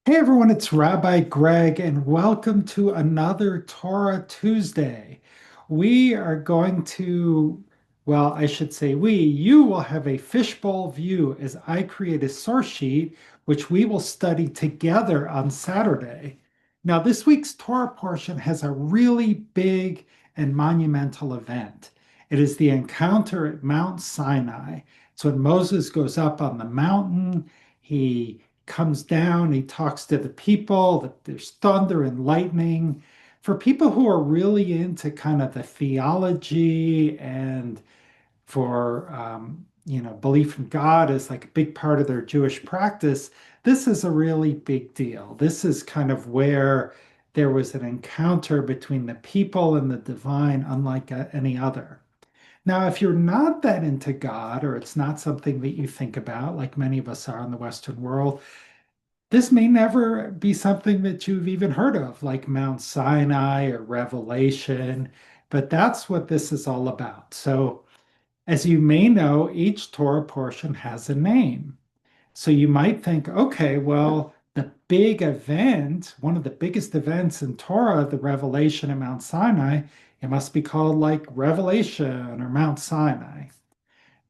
Hey everyone, it's Rabbi Greg, and welcome to another Torah Tuesday. We are going to, well, I should say you will have a fishbowl view as I create a source sheet, which we will study together on Saturday. Now, this week's Torah portion has a really big and monumental event. It is the encounter at Mount Sinai. It's when Moses goes up on the mountain. He comes down, he talks to the people, that there's thunder and lightning. For people who are really into kind of the theology and for belief in God as like a big part of their Jewish practice, this is a really big deal. This is kind of where there was an encounter between the people and the divine, unlike any other. Now, if you're not that into God, or it's not something that you think about, like many of us are in the Western world, this may never be something that you've even heard of, like Mount Sinai or Revelation, but that's what this is all about. So, as you may know, each Torah portion has a name. So you might think, okay, well, the big event, one of the biggest events in Torah, the revelation at Mount Sinai, it must be called like Revelation or Mount Sinai.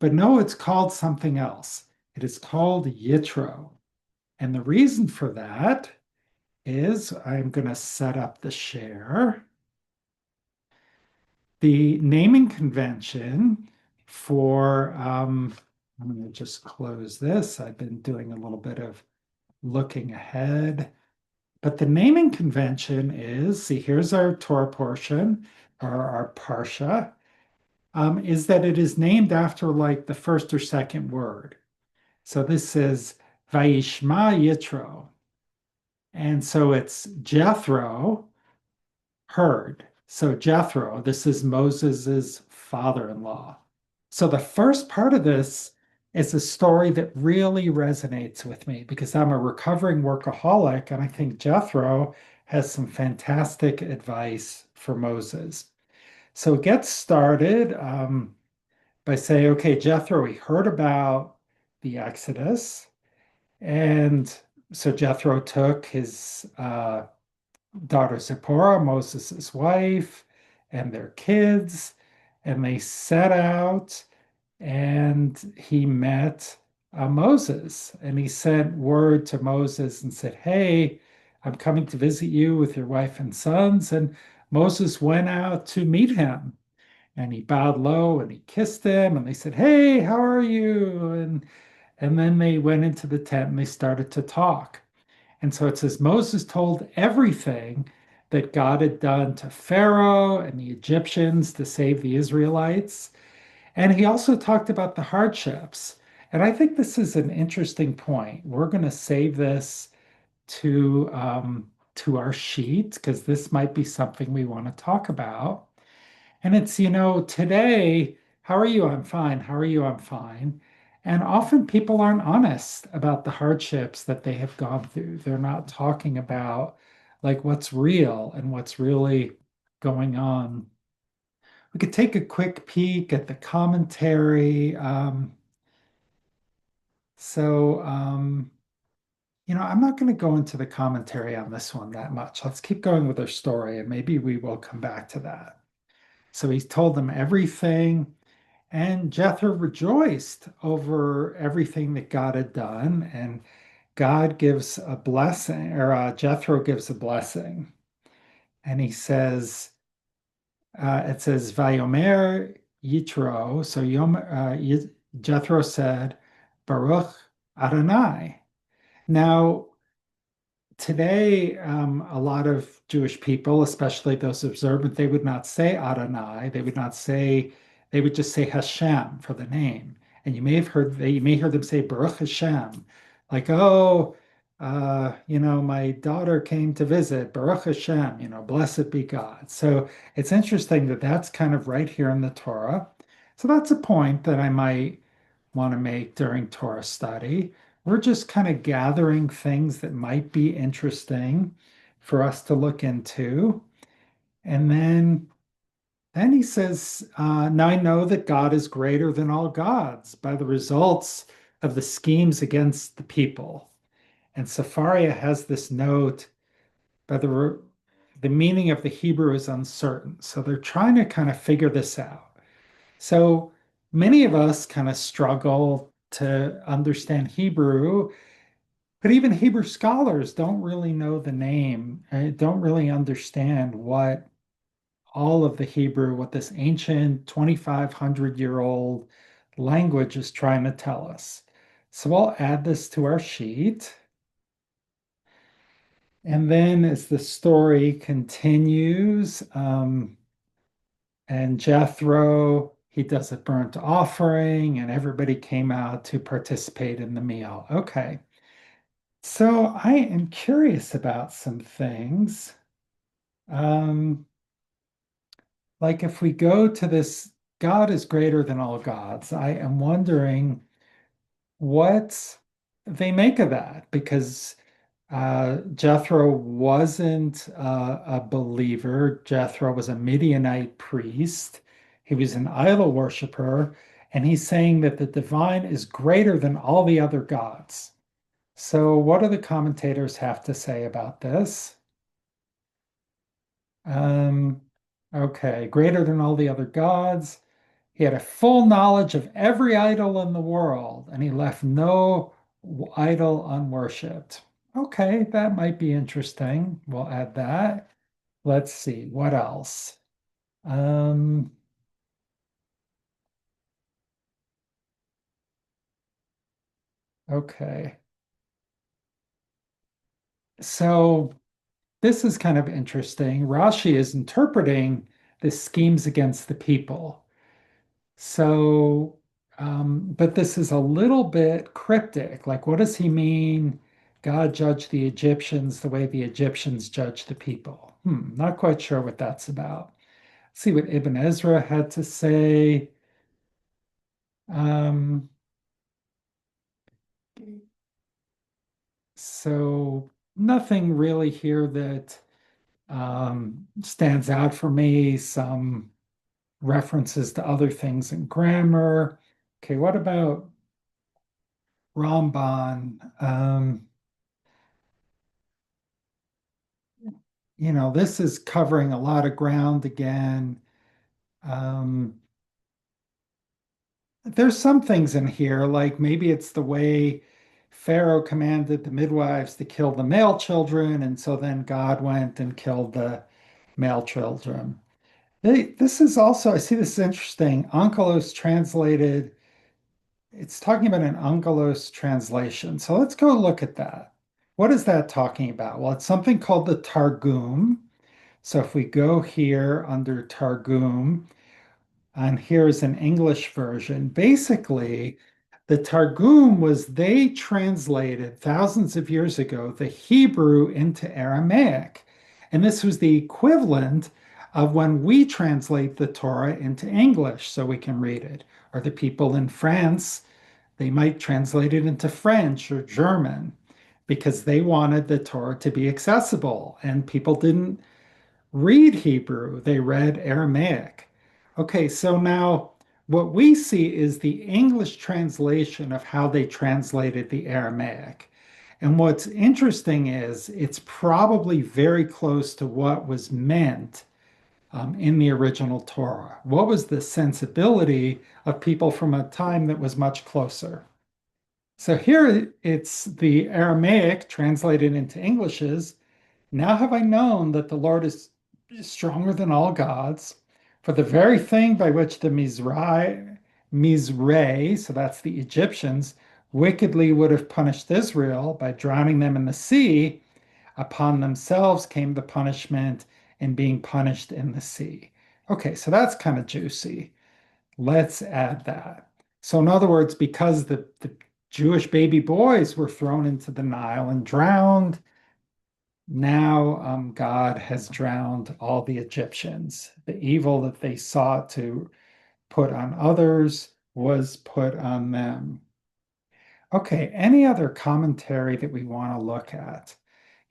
But no, it's called something else. It is called Yitro. And the reason for that is I'm going to set up the share. The naming convention for, I'm going to just close this. I've been doing a little bit of looking ahead. But the naming convention is, see, here's our Torah portion, or our Parsha, is that it is named after like the first or second word. So this is Vayishma Yitro. And so it's Jethro heard. So Jethro, this is Moses's father-in-law. So the first part of this is a story that really resonates with me because I'm a recovering workaholic, and I think Jethro has some fantastic advice for Moses. So it gets started by saying, okay, Jethro, he heard about the Exodus, and so Jethro took his daughter Zipporah, Moses' wife, and their kids, and they set out, and he met Moses, and he sent word to Moses and said, "Hey, I'm coming to visit you with your wife and sons." And Moses went out to meet him, and he bowed low and he kissed him, and they said, "Hey, how are you?" And then they went into the tent and they started to talk. And so it says Moses told everything that God had done to Pharaoh and the Egyptians to save the Israelites. And he also talked about the hardships. And I think this is an interesting point. We're going to save this to our sheet because this might be something we want to talk about. And it's, today, how are you? I'm fine. How are you? I'm fine. And often people aren't honest about the hardships that they have gone through. They're not talking about like what's real and what's really going on. We could take a quick peek at the commentary. So, I'm not going to go into the commentary on this one that much. Let's keep going with our story and maybe we will come back to that. So he told them everything. And Jethro rejoiced over everything that God had done, and God gives a blessing, or Jethro gives a blessing. And he says, it says, Vayomer Yitro. So Jethro said, Baruch Adonai. Now, today, a lot of Jewish people, especially those observant, they would not say Adonai. They would not say, they would just say Hashem for the name. And you may hear them say Baruch Hashem, like, oh, my daughter came to visit, Baruch Hashem, blessed be God. So it's interesting that that's kind of right here in the Torah. So that's a point that I might want to make during Torah study. We're just kind of gathering things that might be interesting for us to look into. And then he says, now I know that God is greater than all gods by the results of the schemes against the people. And Safaria has this note, but the meaning of the Hebrew is uncertain. So they're trying to kind of figure this out. So many of us kind of struggle to understand Hebrew, but even Hebrew scholars don't really know the name, don't really understand what all of the Hebrew, what this ancient 2,500-year-old language is trying to tell us. So I'll add this to our sheet. And then as the story continues, and Jethro, he does a burnt offering, and everybody came out to participate in the meal. Okay. So I am curious about some things. Um, like if we go to this, God is greater than all gods, I am wondering what they make of that because Jethro wasn't a believer. Jethro was a Midianite priest. He was an idol worshiper, and he's saying that the divine is greater than all the other gods. So, what do the commentators have to say about this? Um, okay, greater than all the other gods. He had a full knowledge of every idol in the world, and he left no idol unworshipped. Okay, that might be interesting. We'll add that. Let's see, what else? Um, okay. So this is kind of interesting. Rashi is interpreting the schemes against the people. So, but this is a little bit cryptic. Like, what does he mean? God judged the Egyptians the way the Egyptians judged the people. Not quite sure what that's about. See what Ibn Ezra had to say. Um, so nothing really here that stands out for me. Some references to other things in grammar. Okay, what about Ramban? This is covering a lot of ground again. Um, there's some things in here, like maybe it's the way Pharaoh commanded the midwives to kill the male children, and so then God went and killed the male children. This is also, I see this is interesting. Onkelos translated, it's talking about an Onkelos translation. So let's go look at that. What is that talking about? Well, it's something called the Targum. So if we go here under Targum, and here's an English version. Basically, the Targum was they translated thousands of years ago the Hebrew into Aramaic. And this was the equivalent of when we translate the Torah into English so we can read it. Or the people in France, they might translate it into French or German because they wanted the Torah to be accessible and people didn't read Hebrew, they read Aramaic. Okay, so now what we see is the English translation of how they translated the Aramaic. And what's interesting is it's probably very close to what was meant in the original Torah. What was the sensibility of people from a time that was much closer? So here it's the Aramaic translated into Englishes. Now have I known that the Lord is stronger than all gods, for the very thing by which the Mizrahi, so that's the Egyptians, wickedly would have punished Israel by drowning them in the sea, upon themselves came the punishment in being punished in the sea. Okay, so that's kind of juicy. Let's add that. So, in other words, because the Jewish baby boys were thrown into the Nile and drowned, now God has drowned all the Egyptians. The evil that they sought to put on others was put on them. Okay, any other commentary that we want to look at?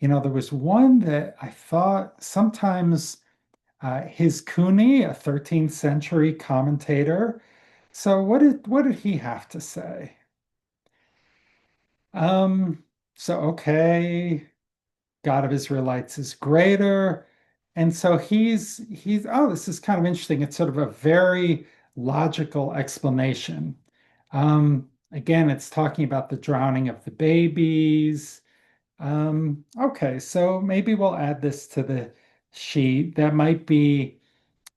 There was one that I thought sometimes his Cooney, a 13th century commentator. So what did he have to say? Um, So, okay, God of Israelites is greater. And so oh, this is kind of interesting. It's sort of a very logical explanation. Again, it's talking about the drowning of the babies. Okay, so maybe we'll add this to the sheet. That might be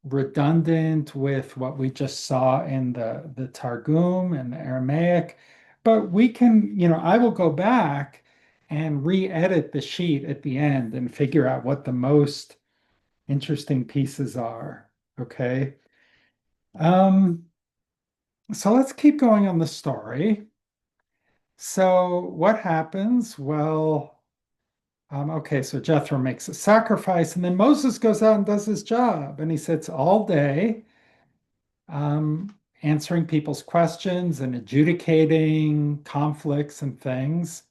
redundant with what we just saw in the Targum and the Aramaic, but we can, I will go back and re-edit the sheet at the end and figure out what the most interesting pieces are. Okay. Um, so let's keep going on the story. So what happens? Well, okay, so Jethro makes a sacrifice, and then Moses goes out and does his job, and he sits all day answering people's questions and adjudicating conflicts and things.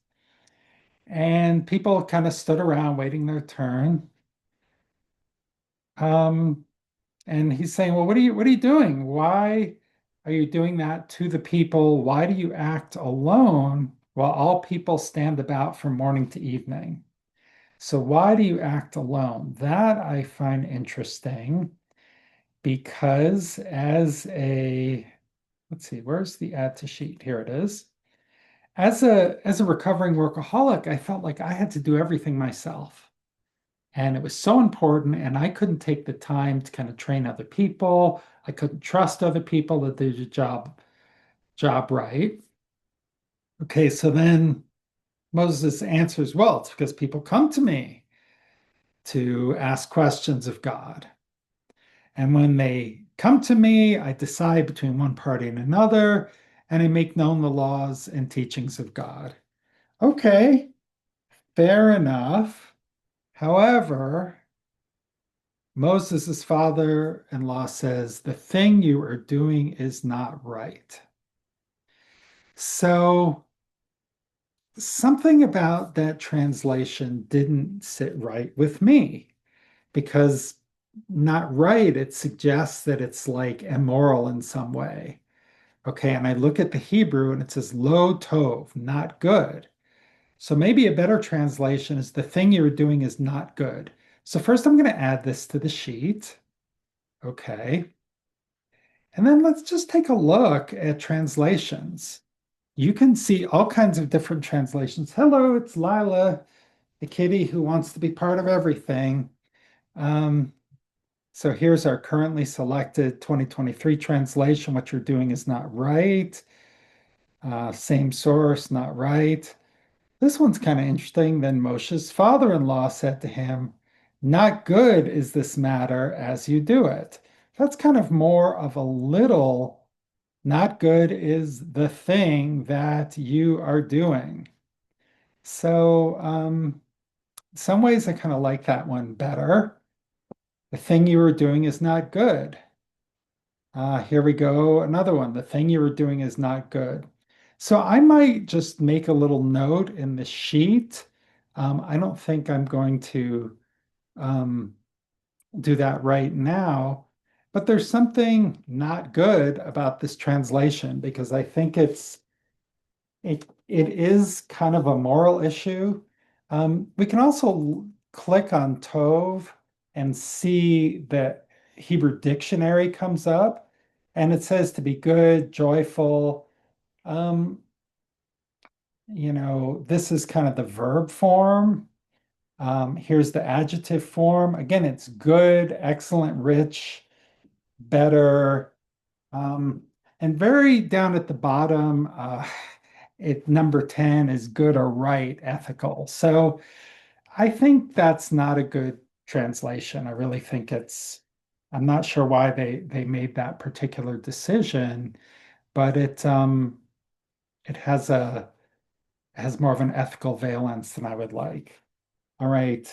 And people kind of stood around waiting their turn. Um, and he's saying, "Well, what are you doing? Why are you doing that to the people? Why do you act alone while all people stand about from morning to evening? So why do you act alone?" That I find interesting because let's see, where's the add to sheet? Here it is. As a recovering workaholic, I felt like I had to do everything myself. And it was so important, and I couldn't take the time to kind of train other people. I couldn't trust other people to do the job right. Okay, so then Moses answers, well, it's because people come to me to ask questions of God. And when they come to me, I decide between one party and another, and I make known the laws and teachings of God. Okay, fair enough. However, Moses' father-in-law says, the thing you are doing is not right. So something about that translation didn't sit right with me because not right, it suggests that it's like immoral in some way. Okay, and I look at the Hebrew and it says lo tov, not good. So maybe a better translation is the thing you're doing is not good. So first I'm going to add this to the sheet. Okay. And then let's just take a look at translations. You can see all kinds of different translations. Hello, it's Lila, the kitty who wants to be part of everything. Um, so here's our currently selected 2023 translation. What you're doing is not right. Same source, not right. This one's kind of interesting. Then Moshe's father-in-law said to him, not good is this matter as you do it. That's kind of more of a little, not good is the thing that you are doing. So, some ways I kind of like that one better. The thing you are doing is not good. Here we go. Another one. The thing you were doing is not good. So I might just make a little note in the sheet. I don't think I'm going to um, do that right now, but there's something not good about this translation because I think it is kind of a moral issue. We can also click on Tov and see that Hebrew dictionary comes up, and it says to be good, joyful. Um, this is kind of the verb form. Here's the adjective form. Again, it's good, excellent, rich, better. Um, and very down at the bottom, number 10 is good or right, ethical. So I think that's not a good translation. I really think I'm not sure why they made that particular decision, but it has more of an ethical valence than I would like. All right.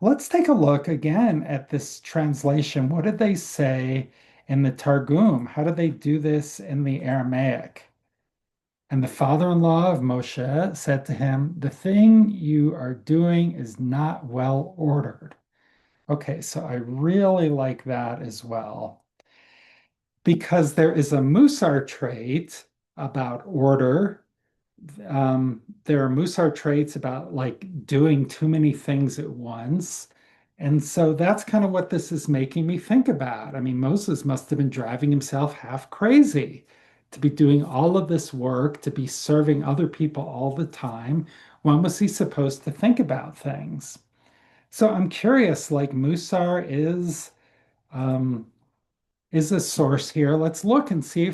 Let's take a look again at this translation. What did they say in the Targum? How did they do this in the Aramaic? And the father-in-law of Moshe said to him, the thing you are doing is not well ordered. Okay, so I really like that as well because there is a Musar trait. about order. There are Musar traits about like doing too many things at once. And so that's kind of what this is making me think about. I mean, Moses must have been driving himself half crazy to be doing all of this work, to be serving other people all the time. When was he supposed to think about things? So I'm curious, like Musar um, is a source here. Let's look and see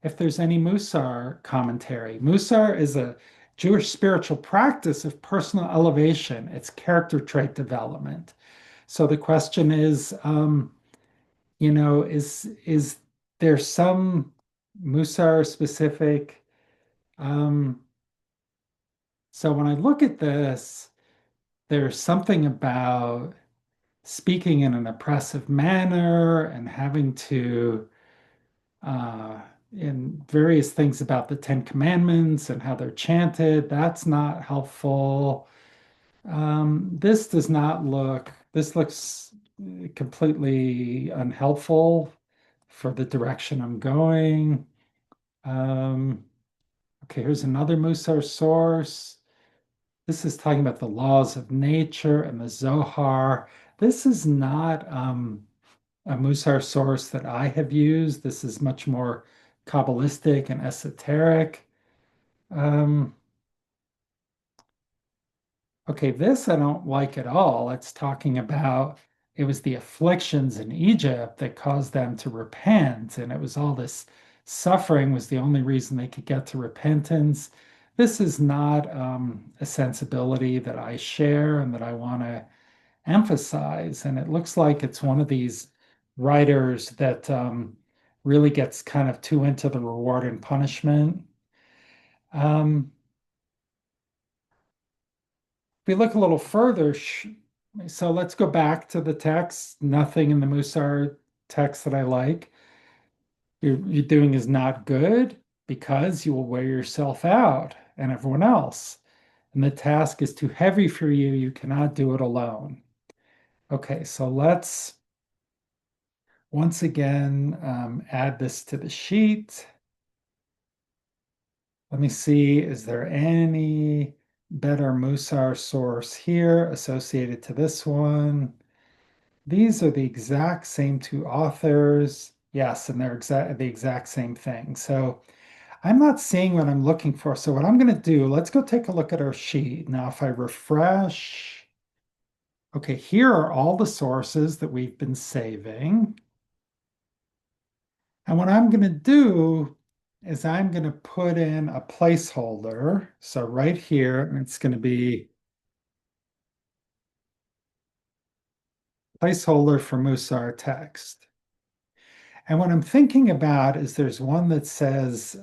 if there's any Musar commentary. Musar is a Jewish spiritual practice of personal elevation. It's character trait development. So the question is, is there some Musar specific? Um, so when I look at this, there's something about speaking in an oppressive manner and having to uh, in various things about the Ten Commandments and how they're chanted. That's not helpful. This does not look, this looks completely unhelpful for the direction I'm going. Um, okay, here's another Musar source. This is talking about the laws of nature and the Zohar. This is not a Musar source that I have used. This is much more Kabbalistic and esoteric. Um, okay, this I don't like at all. It's talking about it was the afflictions in Egypt that caused them to repent, and it was all this suffering was the only reason they could get to repentance. This is not a sensibility that I share and that I want to emphasize. And it looks like it's one of these writers that really gets kind of too into the reward and punishment. Um, if we look a little further, so let's go back to the text. Nothing in the Musar text that I like. You're doing is not good because you will wear yourself out and everyone else. And the task is too heavy for you. You cannot do it alone. Okay, so let's once again, add this to the sheet. Let me see, is there any better Musar source here associated to this one? These are the exact same two authors. Yes, and they're the exact same thing. So I'm not seeing what I'm looking for. So what I'm going to do, let's go take a look at our sheet. Now, if I refresh, okay, here are all the sources that we've been saving. And what I'm going to do is I'm going to put in a placeholder. So right here, it's going to be placeholder for Musar text. And what I'm thinking about is there's one that says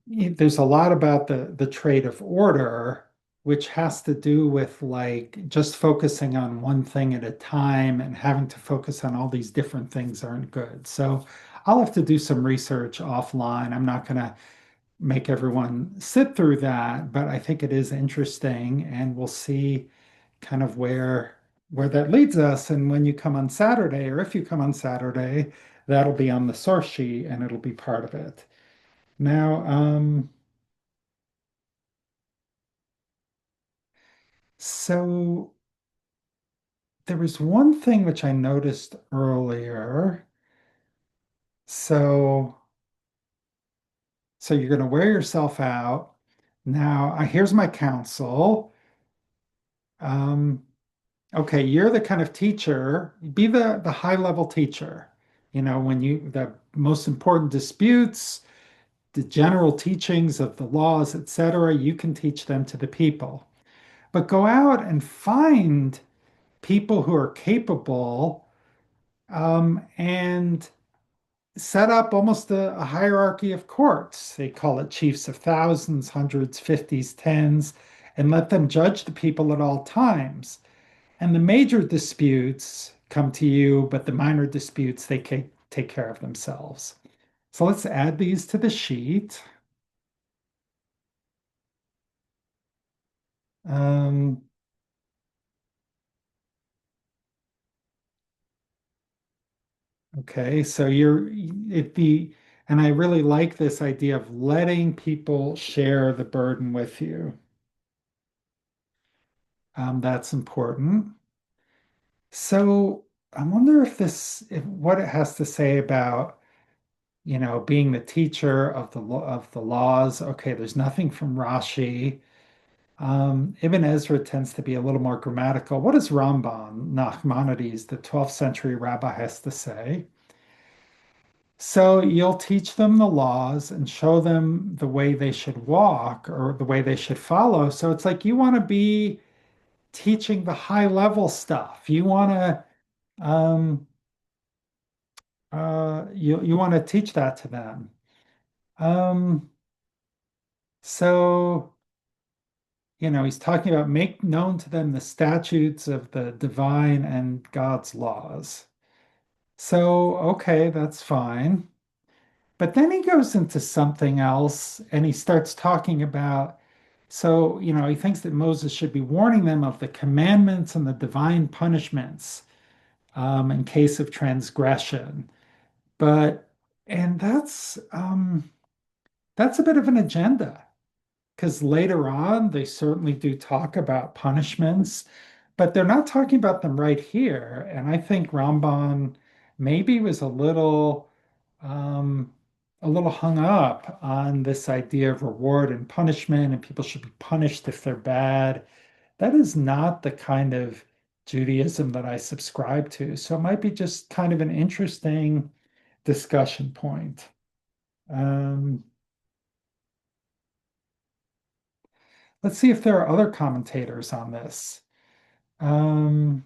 there's a lot about the trait of order, which has to do with like just focusing on one thing at a time and having to focus on all these different things aren't good. So I'll have to do some research offline. I'm not going to make everyone sit through that, but I think it is interesting, and we'll see kind of where that leads us. And when you come on Saturday, or if you come on Saturday, that'll be on the source sheet and it'll be part of it. Now, so there was one thing which I noticed earlier. So, so you're going to wear yourself out. Now, here's my counsel. Um, Okay, you're the kind of teacher, be the high level teacher. You know, when you the most important disputes, the general teachings of the laws, etc., you can teach them to the people. But go out and find people who are capable and set up almost a hierarchy of courts. They call it chiefs of thousands, hundreds, fifties, tens, and let them judge the people at all times. And the major disputes come to you, but the minor disputes, they take care of themselves. So let's add these to the sheet. Um, okay, so you're if the And I really like this idea of letting people share the burden with you. That's important. So I wonder if what it has to say about, being the teacher of the laws. Okay, there's nothing from Rashi. Ibn Ezra tends to be a little more grammatical. What does Ramban, Nachmanides, the 12th century rabbi, has to say? So you'll teach them the laws and show them the way they should walk or the way they should follow. So it's like you want to be teaching the high level stuff. You want to um, you want to teach that to them. Um, so he's talking about make known to them the statutes of the divine and God's laws. So okay, that's fine. But then he goes into something else and he starts talking about, so, he thinks that Moses should be warning them of the commandments and the divine punishments in case of transgression. But, and that's a bit of an agenda because later on they certainly do talk about punishments, but they're not talking about them right here. And I think Ramban maybe was um, a little hung up on this idea of reward and punishment, and people should be punished if they're bad. That is not the kind of Judaism that I subscribe to. So it might be just kind of an interesting discussion point. Um, let's see if there are other commentators on this. Um,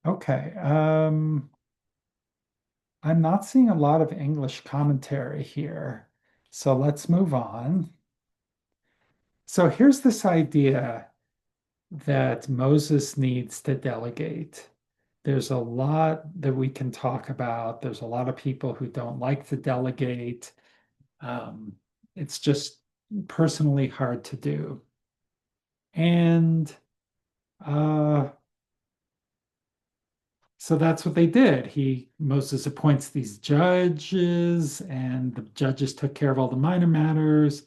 okay. I'm not seeing a lot of English commentary here. So let's move on. So here's this idea that Moses needs to delegate. There's a lot that we can talk about. There's a lot of people who don't like to delegate. Um, it's just personally hard to do. And uh, so that's what they did. Moses appoints these judges, and the judges took care of all the minor matters.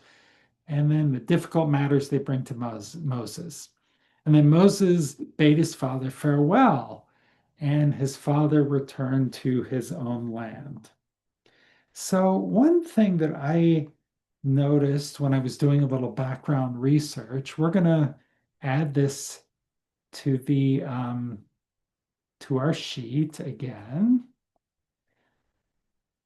And then the difficult matters they bring to Moses. And then Moses bade his father farewell, and his father returned to his own land. So, one thing that I noticed when I was doing a little background research, we're going to add this to the to our sheet again.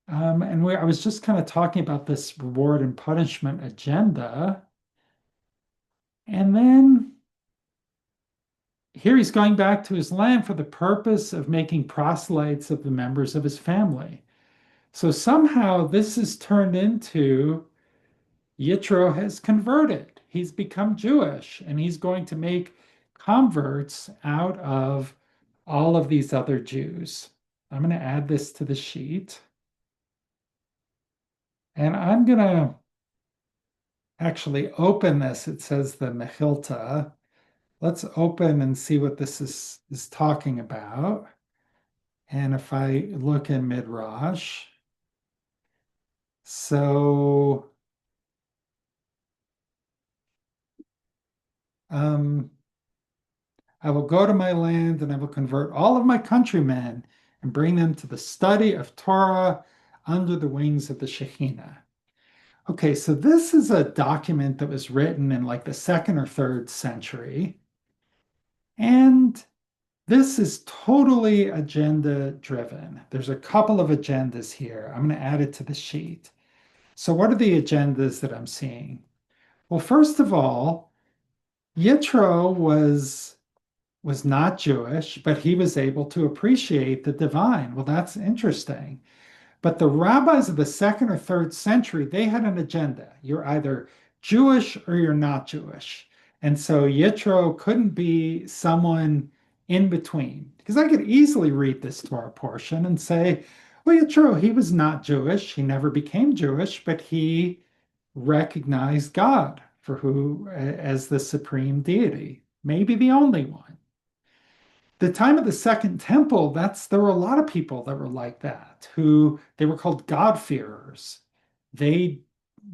And I was just kind of talking about this reward and punishment agenda. And then here he's going back to his land for the purpose of making proselytes of the members of his family. So somehow this is turned into Yitro has converted. He's become Jewish and he's going to make converts out of all of these other Jews. I'm going to add this to the sheet. And I'm going to actually open this. It says the Mechilta. Let's open and see what this is talking about. And if I look in Midrash, so um, I will go to my land and I will convert all of my countrymen and bring them to the study of Torah under the wings of the Shekhinah. Okay, so this is a document that was written in like the second or third century. And this is totally agenda driven. There's a couple of agendas here. I'm going to add it to the sheet. So, what are the agendas that I'm seeing? Well, first of all, Yitro was not Jewish, but he was able to appreciate the divine. Well, that's interesting. But the rabbis of the second or third century, they had an agenda. You're either Jewish or you're not Jewish. And so Yitro couldn't be someone in between. Because I could easily read this Torah portion and say, well, Yitro, he was not Jewish. He never became Jewish, but he recognized God for who as the supreme deity, maybe the only one. The time of the Second Temple, there were a lot of people that were like that, who they were called God-fearers. They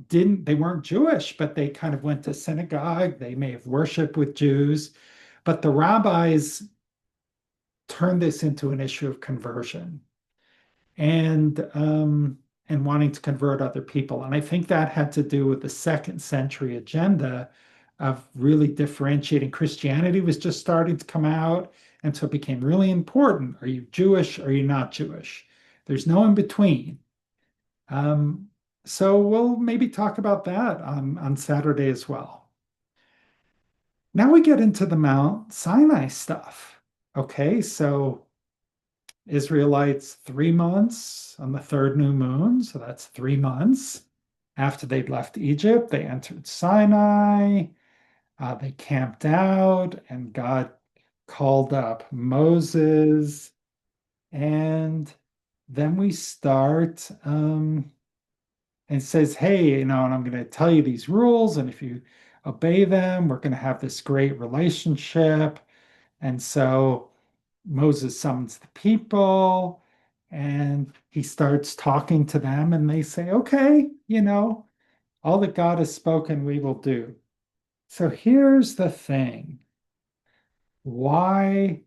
they weren't Jewish, but they kind of went to synagogue. They may have worshiped with Jews, but the rabbis turned this into an issue of conversion and and wanting to convert other people. And I think that had to do with the second century agenda of really differentiating. Christianity was just starting to come out, and so it became really important. Are you Jewish? Are you not Jewish? There's no in between. Um, so we'll maybe talk about that on Saturday as well. Now we get into the Mount Sinai stuff. Okay, so Israelites 3 months on the third new moon. So that's 3 months after they'd left Egypt. They entered Sinai. They camped out, and God called up Moses. And then we start and says, hey, and I'm going to tell you these rules. And if you obey them, we're going to have this great relationship. And so Moses summons the people and he starts talking to them, and they say, okay, all that God has spoken, we will do. So here's the thing. Why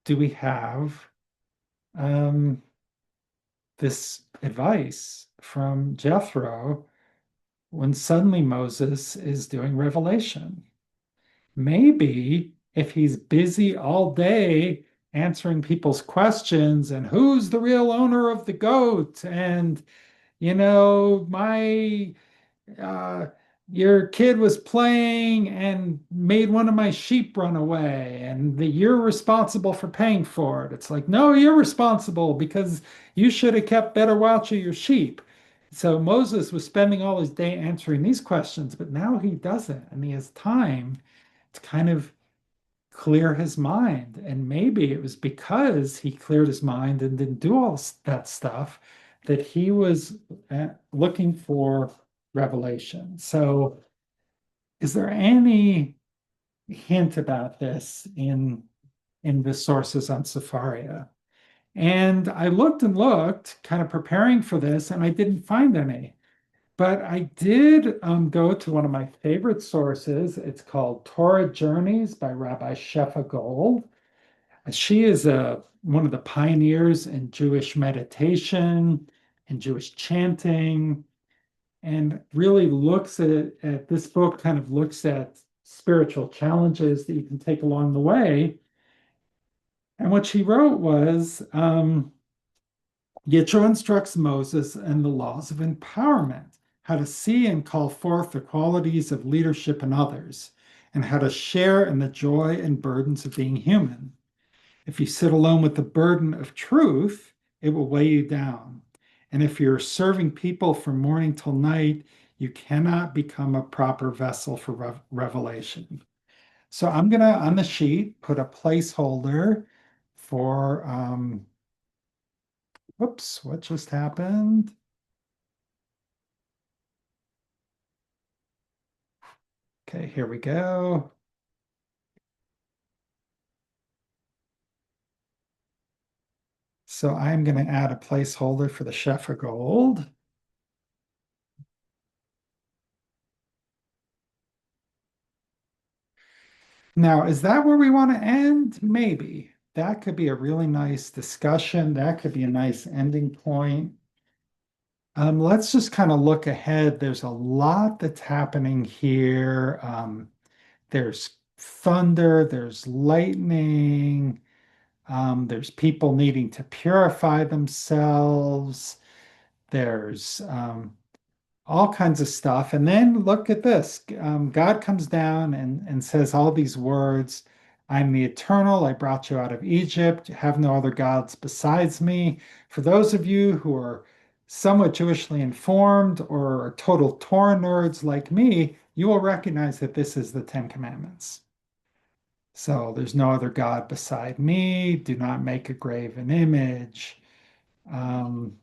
do we have um, this advice from Jethro when suddenly Moses is doing revelation? Maybe if he's busy all day answering people's questions and who's the real owner of the goat and my uh your kid was playing and made one of my sheep run away and you're responsible for paying for it. It's like, no, you're responsible because you should have kept better watch of your sheep. So Moses was spending all his day answering these questions, but now he doesn't, and he has time to kind of clear his mind. And maybe it was because he cleared his mind and didn't do all that stuff that he was looking for revelation. So, is there any hint about this in the sources on Sepharia? And I looked and looked, kind of preparing for this, and I didn't find any. But I did go to one of my favorite sources. It's called Torah Journeys by Rabbi Shefa Gold. She is one of the pioneers in Jewish meditation and Jewish chanting, and really looks at this book, kind of looks at spiritual challenges that you can take along the way. And what she wrote was Yitro instructs Moses and the laws of empowerment, how to see and call forth the qualities of leadership in others, and how to share in the joy and burdens of being human. If you sit alone with the burden of truth, it will weigh you down. And if you're serving people from morning till night, you cannot become a proper vessel for revelation. So I'm going to, on the sheet, put a placeholder for, whoops, what just happened? Okay, here we go. So I'm going to add a placeholder for the Shefa Gold. Now, is that where we want to end? Maybe. That could be a really nice discussion. That could be a nice ending point. Let's just kind of look ahead. There's a lot that's happening here. There's thunder, there's lightning, there's people needing to purify themselves, there's all kinds of stuff. And then look at this. God comes down and says all these words. I'm the eternal. I brought you out of Egypt. Have no other gods besides me. For those of you who are somewhat Jewishly informed or are total Torah nerds like me, you will recognize that this is the Ten Commandments. So there's no other God beside me. Do not make a graven image. Um,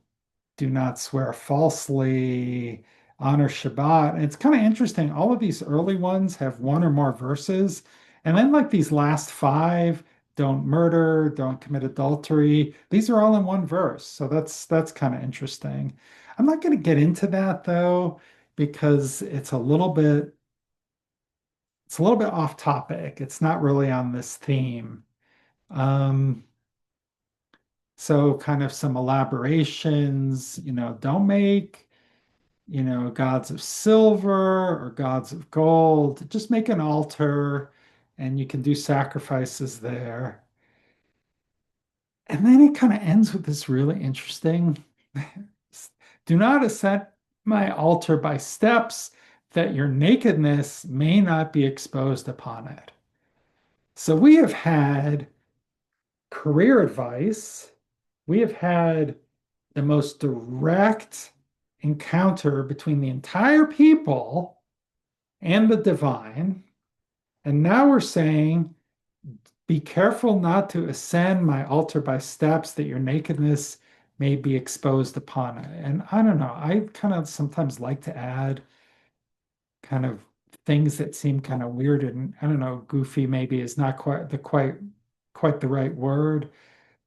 do not swear falsely. honor Shabbat. And it's kind of interesting. All of these early ones have one or more verses. And then like these last five, don't murder, don't commit adultery. These are all in one verse. So that's kind of interesting. I'm not going to get into that though, because it's a little bit off topic. It's not really on this theme. Um, so kind of some elaborations, don't make gods of silver or gods of gold. Just make an altar and you can do sacrifices there. And then it kind of ends with this really interesting do not ascend my altar by steps that your nakedness may not be exposed upon it. So we have had career advice. We have had the most direct encounter between the entire people and the divine. And now we're saying, be careful not to ascend my altar by steps that your nakedness may be exposed upon it. And I don't know, I kind of sometimes like to add kind of things that seem kind of weird and I don't know, goofy maybe is not quite the right word.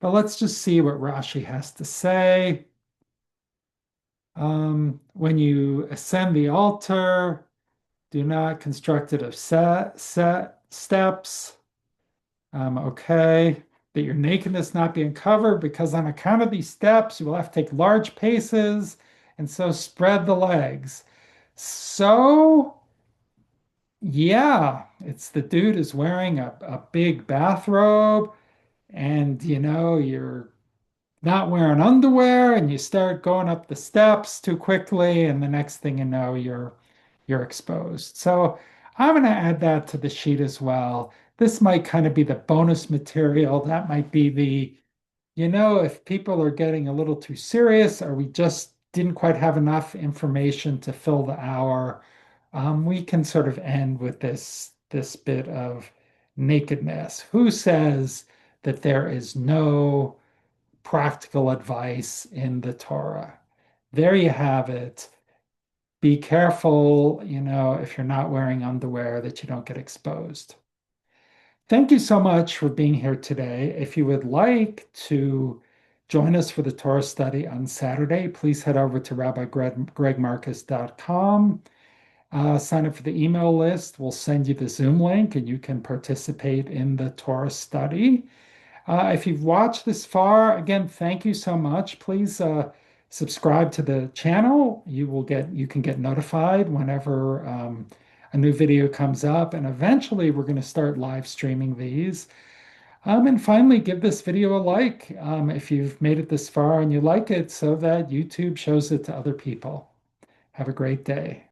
But let's just see what Rashi has to say. When you ascend the altar, do not construct it of set steps. Okay, that your nakedness not be uncovered, because on account of these steps, you will have to take large paces, and so spread the legs. So, yeah, it's the dude is wearing a big bathrobe, and you're not wearing underwear and you start going up the steps too quickly and the next thing you know you're exposed. So I'm going to add that to the sheet as well. This might kind of be the bonus material. That might be if people are getting a little too serious or we just didn't quite have enough information to fill the hour, we can sort of end with this bit of nakedness. Who says that there is no practical advice in the Torah? There you have it. Be careful, if you're not wearing underwear, that you don't get exposed. Thank you so much for being here today. If you would like to join us for the Torah study on Saturday, please head over to rabbigregmarcus.com. Sign up for the email list. We'll send you the Zoom link and you can participate in the Torah study. If you've watched this far, again, thank you so much. Please subscribe to the channel. You can get notified whenever a new video comes up, and eventually we're going to start live streaming these. And finally, give this video a like if you've made it this far and you like it, so that YouTube shows it to other people. Have a great day.